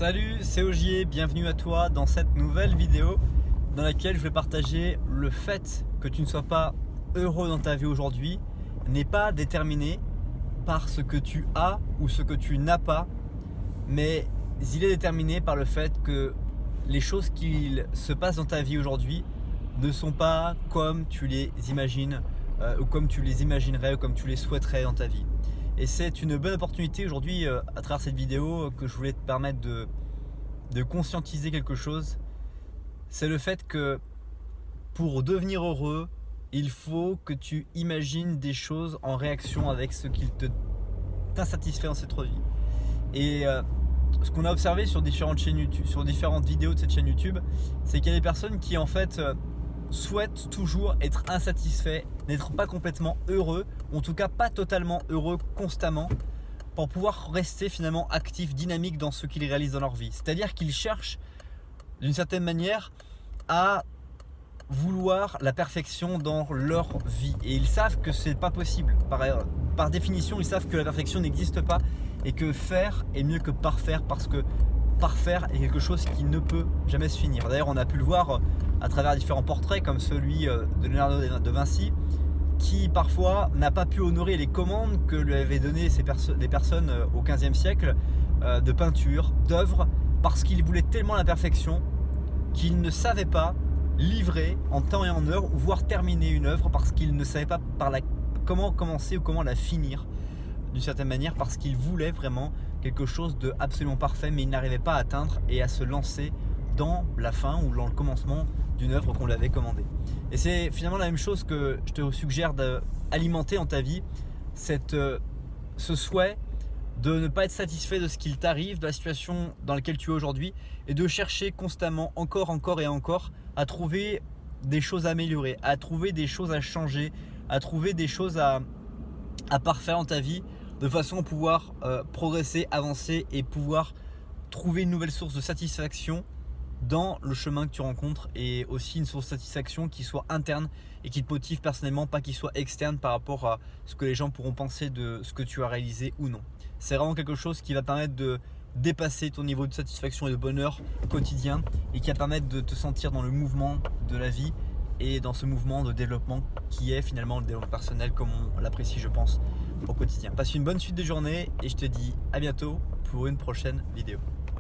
Salut, c'est Ogier, bienvenue à toi dans cette nouvelle vidéo dans laquelle je vais partager le fait que tu ne sois pas heureux dans ta vie aujourd'hui n'est pas déterminé par ce que tu as ou ce que tu n'as pas, mais il est déterminé par le fait que les choses qui se passent dans ta vie aujourd'hui ne sont pas comme tu les imagines ou comme tu les imaginerais ou comme tu les souhaiterais dans ta vie. Et c'est une bonne opportunité aujourd'hui à travers cette vidéo que je voulais te permettre de conscientiser quelque chose. C'est le fait que pour devenir heureux, il faut que tu imagines des choses en réaction avec ce qui t'insatisfait dans cette vie. Et ce qu'on a observé sur différentes chaînes YouTube, sur différentes vidéos de cette chaîne YouTube, c'est qu'il y a des personnes qui en fait souhaitent toujours être insatisfaits, n'être pas complètement heureux, ou en tout cas pas totalement heureux constamment, pour pouvoir rester finalement actifs, dynamiques dans ce qu'ils réalisent dans leur vie. C'est-à-dire qu'ils cherchent d'une certaine manière à vouloir la perfection dans leur vie. Et ils savent que c'est pas possible. Par définition, ils savent que la perfection n'existe pas et que faire est mieux que parfaire, parce que parfaire est quelque chose qui ne peut jamais se finir. D'ailleurs, on a pu le voir à travers différents portraits comme celui de Léonard de Vinci, qui parfois n'a pas pu honorer les commandes que lui avaient données des personnes au XVe siècle de peinture, d'œuvres, parce qu'il voulait tellement la perfection qu'il ne savait pas livrer en temps et en heure ou voire terminer une œuvre, parce qu'il ne savait pas comment commencer ou comment la finir d'une certaine manière, parce qu'il voulait vraiment quelque chose de absolument parfait, mais il n'arrivait pas à atteindre et à se lancer dans la fin ou dans le commencement d'une œuvre qu'on lui avait commandée. Et c'est finalement la même chose que je te suggère d'alimenter dans ta vie, ce souhait de ne pas être satisfait de ce qu'il t'arrive, de la situation dans laquelle tu es aujourd'hui, et de chercher constamment, encore et encore, à trouver des choses à améliorer, à trouver des choses à changer, à trouver des choses à parfaire dans ta vie, de façon à pouvoir progresser, avancer et pouvoir trouver une nouvelle source de satisfaction dans le chemin que tu rencontres, et aussi une source de satisfaction qui soit interne et qui te motive personnellement, pas qui soit externe par rapport à ce que les gens pourront penser de ce que tu as réalisé ou non. C'est vraiment quelque chose qui va permettre de dépasser ton niveau de satisfaction et de bonheur quotidien, et qui va permettre de te sentir dans le mouvement de la vie et dans ce mouvement de développement qui est finalement le développement personnel comme on l'apprécie, je pense, au quotidien. Passe une bonne suite de journée et je te dis à bientôt pour une prochaine vidéo.